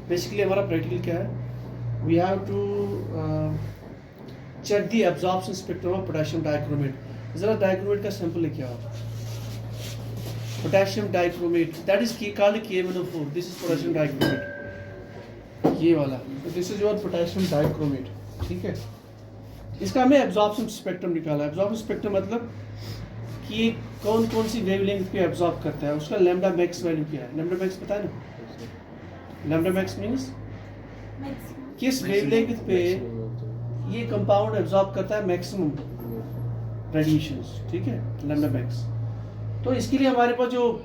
Basically हमारा practical क्या है, we have to check the absorption spectrum of potassium dichromate. ज़रा डाइक्रोमेट का सैंपल लेके आओ. Potassium dichromate, that is called KMnO4. This is potassium dichromate, ये वाला. This is your potassium dichromate. ठीक है, इसका हमें एब्जॉर्प्शन स्पेक्ट्रम निकाला. एब्जॉर्प्शन स्पेक्ट्रम मतलब कि ये कौन कौन सी वेवलेंथ पे एब्जॉर्ब करता है. उसका लैम्डा मैक्स वैल्यू क्या है. लैम्डा मैक्स पता है ना. लैम्डा मैक्स मीन्स किस वेवलेंथ पे ये कंपाउंड एब्जॉर्ब करता है मैक्सिमम रेडिएशंस. ठीक है, लैम्डा मैक्स. तो इसके लिए हमारे पास जो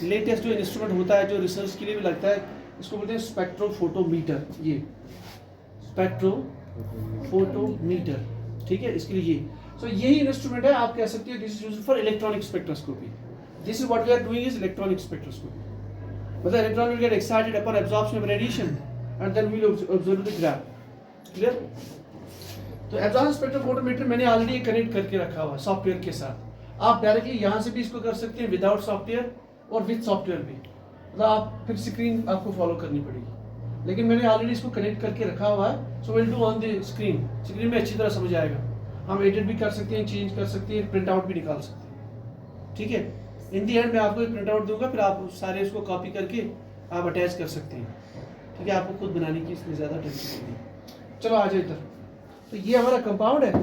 लेटेस्ट जो इंस्ट्रूमेंट होता है, जो रिसर्च के लिए भी लगता है, इसको बोलते हैं स्पेक्ट्रोफोटोमीटर. ये स्पेक्ट्रोफोटोमीटर. ठीक है, इसके लिए ये सो यही इंस्ट्रूमेंट है. आप कह सकते हैं this is used for electronic spectroscopy. This is what we are doing is electronic spectroscopy. मतलब electron will get excited upon absorption of radiation and then we will observe the graph. Clear. तो absorption spectrophotometer मैंने already connect करके रखा हुआ software के साथ. आप directly यहाँ से भी इसको कर सकते हैं विदाउट सॉफ्टवेयर और विद सॉफ्टवेयर भी. मतलब आप फिर स्क्रीन आपको फॉलो करनी पड़ेगी, लेकिन मैंने ऑलरेडी इसको कनेक्ट करके रखा हुआ है. So will do on the screen. Screen में अच्छी तरह समझ आएगा. हम एडिट भी कर सकते हैं, चेंज कर सकते हैं, प्रिंट आउट भी निकाल सकते हैं. ठीक है, इन दी एंड मैं आपको एक प्रिंट आउट दूंगा, फिर आप सारे उसको कॉपी करके आप अटैच कर सकते हैं. ठीक है, आपको खुद बनाने की इसमें ज़्यादा टेंशन नहीं. चलो आ जाए इधर. तो ये हमारा कंपाउंड है.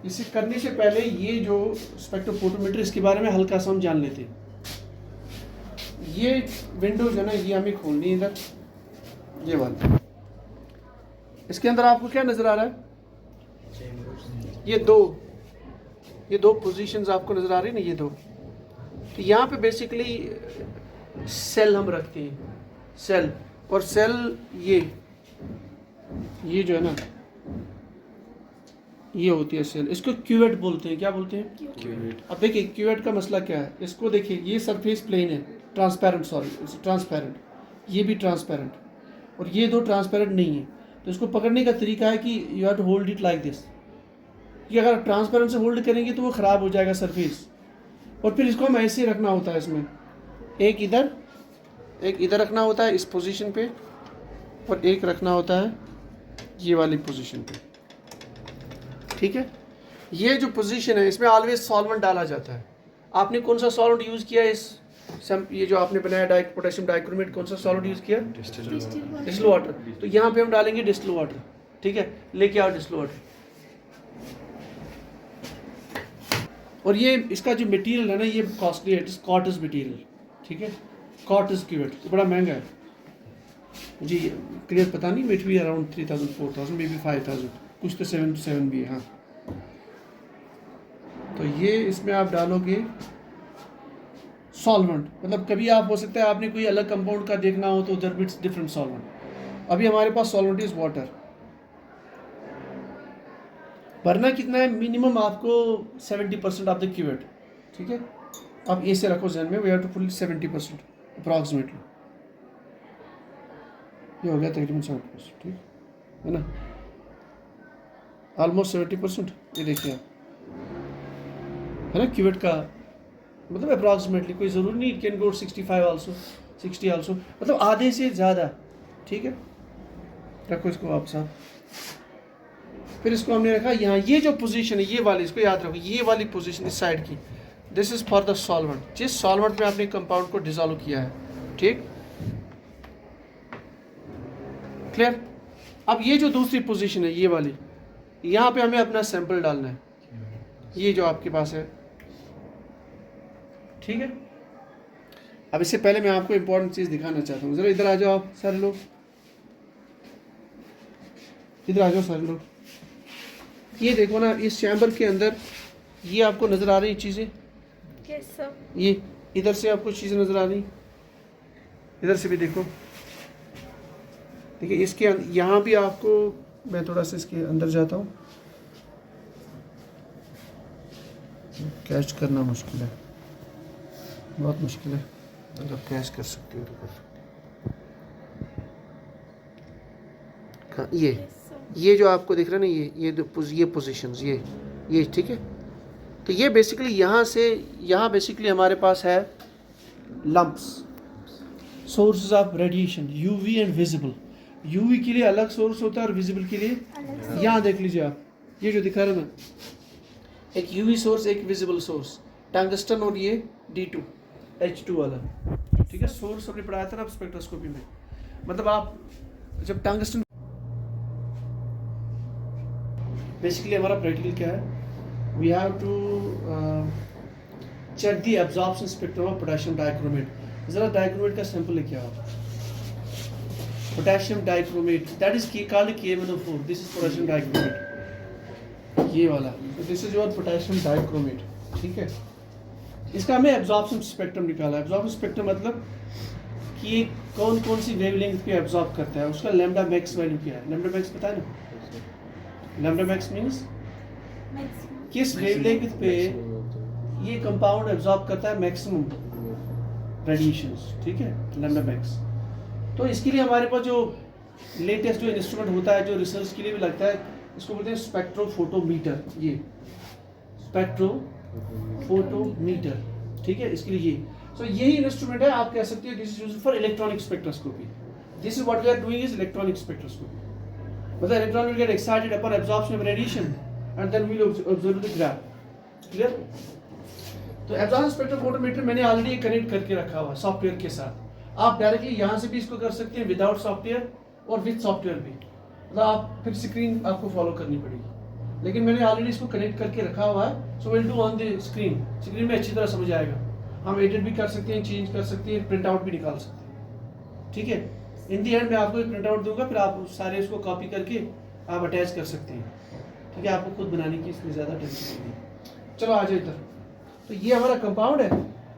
इसे करने से पहले ये जो स्पेक्ट्रोफोटोमीटर, इसके बारे में हल्का सा हम जान लेते हैं. ये विंडो जो है ना, ये हमें खोलनी है इधर, ये वाला. इसके अंदर आपको क्या नज़र आ रहा है. ये दो पोजीशंस आपको नज़र आ रही है ना, ये दो. तो यहाँ पे बेसिकली सेल हम रखते हैं, सेल. और सेल ये जो है ना, ये होती है सेल. इसको क्यूवेट बोलते हैं. क्या बोलते हैं? क्यूवेट. अब देखिए क्यूवेट का मसला क्या है. इसको देखिए, ये सरफेस प्लेन है, ट्रांसपेरेंट, सॉरी ट्रांसपेरेंट. ये भी ट्रांसपेरेंट और ये दो ट्रांसपेरेंट नहीं है. तो इसको पकड़ने का तरीका है कि you have to hold it like this. कि अगर ट्रांसपेरेंट से होल्ड करेंगे तो वो ख़राब हो जाएगा सरफेस. और फिर इसको हम ऐसे ही रखना होता है. इसमें एक इधर रखना होता है इस पोजीशन पे, और एक रखना होता है ये वाली पोजीशन पे. ठीक है, ये जो पोजीशन है इसमें ऑलवेज सॉल्वेंट डाला जाता है. आपने कौन सा सॉल्वेंट यूज़ किया ये जो आपने बनाया पोटेशियम डाइक्रोमेट, कौन सा सॉल्वेंट यूज़ किया? Distil water. तो यहाँ पे हम डालेंगे डिस्टिल वाटर. ठीक है, लेके आओ डिस्टिल वाटर. और ये इसका जो मटेरियल है ना, ये कॉस्टली है. It's Coates material. ठीक है, कॉटस क्यूवेट बड़ा महंगा है. मुझे क्लियर पता नहीं, इट भी अराउंड 3000 4000 मे बी 5000, कुछ तो 7 to 7 भी है. हाँ, तो ये इसमें आप डालोगे सॉल्वेंट. मतलब कभी आप हो सकता है आपने कोई अलग कंपाउंड का देखना हो तो उधर भी डिफरेंट सॉल्वेंट. अभी हमारे पास सॉल्वेंट इज वाटर. भरना कितना है? मिनिमम आपको 70% ऑफ द क्यूवेट. ठीक है, आप ऐसे रखो जहन में, we have to put 70% approximately. ये हो गया तकरीबन 70%. ठीक है ना, ऑलमोस्ट 70%. ये देखिए आप, है ना, क्यूवेट का मतलब अप्रॉक्सीमेटली. कोई ज़रूरी नहीं, it can go 65 also, 60 also, मतलब आधे से ज़्यादा. ठीक है, रखो इसको आप साथ. फिर इसको हमने रखा यहाँ. ये जो पोजीशन है ये वाली, इसको याद रखो, ये वाली पोजीशन इस साइड की, this is for the solvent. जिस सॉल्वेंट में आपने कंपाउंड को डिसॉल्व किया है. ठीक, क्लियर. अब ये जो दूसरी पोजीशन है ये वाली, यहाँ पे हमें अपना सैंपल डालना है, ये जो आपके पास है. ठीक है, अब इससे पहले मैं आपको इंपॉर्टेंट चीज़ दिखाना चाहता हूँ. ज़रा इधर आ जाओ आप सारे लोग, इधर आ जाओ सारे लोग. ये देखो ना, इस चैम्बर के अंदर ये आपको नज़र आ रही चीज़ें. ये इधर से आपको चीज़ें नज़र आ रही, इधर से भी देखो. देखिए इसके यहाँ भी आपको, मैं थोड़ा सा इसके अंदर जाता हूँ. कैच करना मुश्किल है, बहुत मुश्किल है. अगर कैच कर सकते हो तो कर सकते. ये जो आपको दिख रहा है ना, ये पोजीशंस, ये ठीक है. तो ये बेसिकली यहाँ बेसिकली हमारे पास है lumps, sources of radiation, UV and visible. UV के लिए अलग सोर्स होता है और विजिबल के लिए यहाँ देख लीजिए आप, ये जो दिखा रहा है ना, एक यूवी सोर्स एक विजिबल सोर्स, टंगस्टन और ये D2 H2 वाला, ठीक है। सोर्स हमने पढ़ाया था ना स्पेक्ट्रोस्कोपी में, मतलब आप जब टंगस्टन, बेसिकली हमारा प्रैक्टिकल क्या है, we have to check the absorption spectrum of potassium dichromate. जरा डाइक्रोमेट का सैंपल लेके आओ, potassium dichromate, that is called KMnO4, this is potassium dichromate, ये वाला, this is your potassium dichromate, ठीक है। इसका हमें एब्जॉर्प्शन स्पेक्ट्रम निकाला। एब्जॉर्प्शन स्पेक्ट्रम मतलब कि ये कौन कौन सी वेवलेंथ पे एब्जॉर्ब करता है, उसका लैम्डा मैक्स वैल्यू क्या है। लैम्डा मैक्स पता है ना, लैम्डा मैक्स मींस किस वेवलेंथ पे ये कंपाउंड एब्जॉर्ब करता है मैक्सिमम रेडिएशंस, ठीक है, लैम्डा मैक्स। तो इसके लिए हमारे पास जो लेटेस्ट जो इंस्ट्रूमेंट होता है, जो रिसर्च के लिए भी लगता है, इसको बोलते हैं स्पेक्ट्रोफोटोमीटर, ये स्पेक्ट्रोफोटोमीटर, ठीक है, इसके लिए ये। सो यही इंस्ट्रूमेंट है, आप कह सकते हैं this is used for electronic spectroscopy. This is what we are doing is electronic spectroscopy, मतलब electron will get excited upon absorption of radiation and then we will observe the graph, clear. तो absorption spectrophotometer मैंने already connect करके रखा हुआ software के साथ। आप directly यहाँ से भी इसको कर सकते हैं विदाउट सॉफ्टवेयर और विद सॉफ्टवेयर भी, मतलब आप फिर स्क्रीन आपको फॉलो करनी पड़ेगी, लेकिन मैंने ऑलरेडी इसको कनेक्ट करके रखा हुआ है। So will do on the screen, screen में अच्छी तरह समझ आएगा। हम एडिट भी कर सकते हैं, चेंज कर सकते हैं, प्रिंट आउट भी निकाल सकते हैं, ठीक है। इन दी एंड मैं आपको एक प्रिंट आउट दूंगा, फिर आप सारे उसको कॉपी करके आप अटैच कर सकते हैं, ठीक है। आपको खुद बनाने की इसमें ज़्यादा टेंशन नहीं है। चलो आ जाए इधर। तो ये हमारा कंपाउंड है।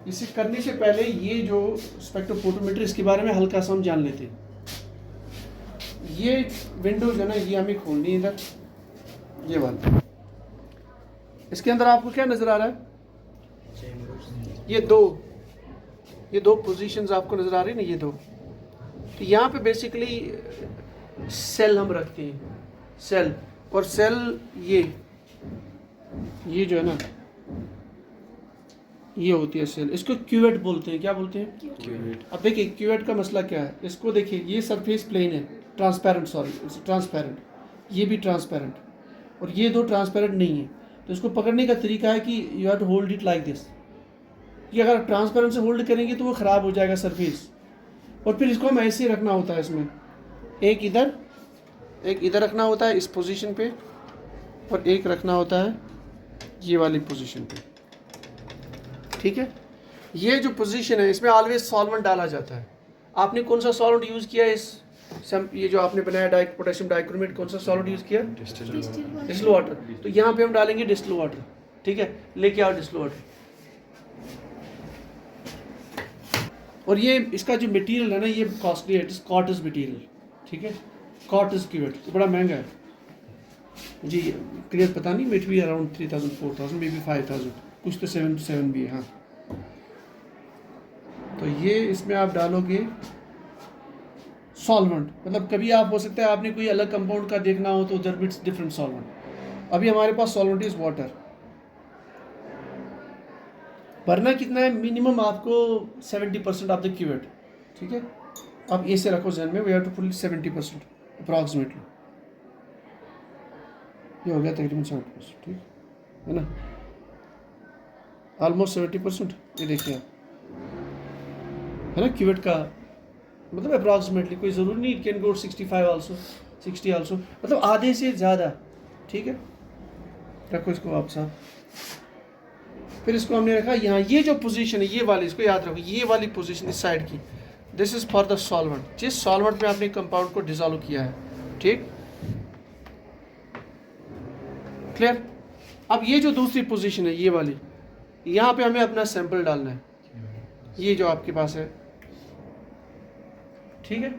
इसे करने से पहले ये जो स्पेक्ट्रोफोटोमीटर, इसके बारे में हल्का सा हम जान लेते हैं। ये विंडो जो है ना, ये हमें खोलनी है इधर, ये वाला। इसके अंदर आपको क्या नजर आ रहा है, ये दो पोजीशंस आपको नजर आ रही है ना, ये दो। तो यहाँ पे बेसिकली सेल हम रखते हैं, सेल, और सेल ये जो है ना, ये होती है सेल। इसको क्यूवेट बोलते हैं। क्या बोलते हैं? क्यूवेट। अब देखिए क्यूवेट का मसला क्या है, इसको देखिए, ये सरफेस प्लेन है, ट्रांसपेरेंट, ये भी ट्रांसपेरेंट, और ये दो ट्रांसपेरेंट नहीं है। तो इसको पकड़ने का तरीका है कि you have to hold it like this, कि अगर ट्रांसपेरेंट से होल्ड करेंगे तो वो ख़राब हो जाएगा सरफेस। और फिर इसको हम ऐसे ही रखना होता है, इसमें एक इधर रखना होता है इस पोजीशन पे, और एक रखना होता है ये वाली पोजीशन पे, ठीक है। ये जो पोजीशन है, इसमें ऑलवेज सॉल्वेंट डाला जाता है। आपने कौन सा सॉल्वेंट यूज़ किया ये जो आपने बनाया पोटेशियम डाइक्रोमेट, कौन सा सॉल्वेंट यूज़ किया? Distil water. तो यहाँ पे हम डालेंगे डिस्टिल वाटर, ठीक है। लेके आओ डिस्टिल वाटर। और ये इसका जो मटेरियल है ना, ये कॉस्टली है, कॉटस मटेरियल, ठीक है। कॉटस क्यूवेट बड़ा महंगा है जी, क्लियर पता नहीं, मेट भी अराउंड 3000 4000 मे बी 5000, कुछ तो 7 to 7 भी है, हाँ। तो ये इसमें आप डालोगे सॉल्वेंट, मतलब कभी आप हो सकता है आपने कोई अलग कंपाउंड का देखना हो तो उधर भी डिफरेंट सॉल्वेंट। अभी हमारे पास सॉल्वेंट इज वाटर। भरना कितना है? मिनिमम आपको 70% ऑफ द क्यूवेट, ठीक है। आप ऐसे रखो जहन में, we have to put 70% approximately. ये हो गया तकरीबन 70%, ठीक है ना, ऑलमोस्ट 70%। ये देखिए आप, है ना, क्यूवेट का मतलब अप्रॉक्सीमेटली, कोई ज़रूरी नहीं, it can go 65 also, 60 also, मतलब आधे से ज़्यादा, ठीक है। रखो इसको आप साथ। फिर इसको हमने रखा यहाँ, ये जो पोजीशन है ये वाली, इसको याद रखो, ये वाली पोजीशन इस साइड की, this is for the solvent, जिस सॉल्वेंट में आपने कंपाउंड को डिसॉल्व किया है, ठीक, क्लियर। अब ये जो दूसरी पोजीशन है ये वाली, यहाँ पे हमें अपना सैंपल डालना है, ये जो आपके पास है, ठीक है।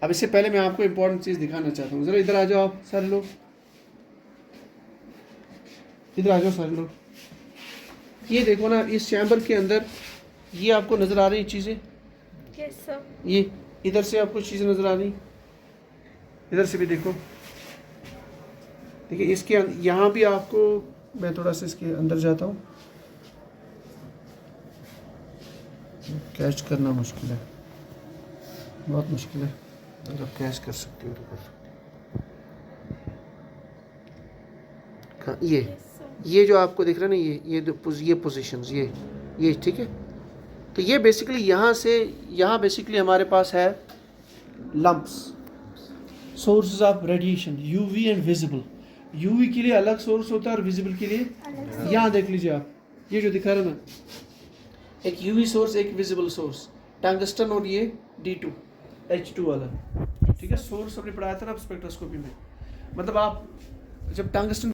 अब इससे पहले मैं आपको इंपॉर्टेंट चीज़ दिखाना चाहता हूँ, ज़रा इधर आ जाओ आप सारे लोग, इधर आ जाओ सारे लोग। ये देखो ना, इस चैम्बर के अंदर ये आपको नज़र आ रही चीज़ें, yes, sir. ये इधर से आपको चीज़ें नज़र आ रही, इधर से भी देखो, देखिए इसके यहाँ भी आपको, मैं थोड़ा सा इसके अंदर जाता हूँ, कैच करना मुश्किल है, बहुत मुश्किल है। मतलब कैश कर सकते हो तो कर सकते हो। ये जो आपको दिख रहा है ना, ये पोजीशंस, ये ठीक है। तो ये बेसिकली यहाँ से यहाँ बेसिकली हमारे पास है lumps, sources of radiation, UV and visible. UV के लिए अलग सोर्स होता है और विजिबल के लिए यहाँ देख लीजिए आप, ये जो दिखा रहा है ना, एक यूवी सोर्स एक विजिबल सोर्स, टंगस्टन और ये D2 H2 वाला, ठीक है। सोर्स हमने पढ़ाया था ना स्पेक्ट्रोस्कोपी में, मतलब आप जब टंगस्टन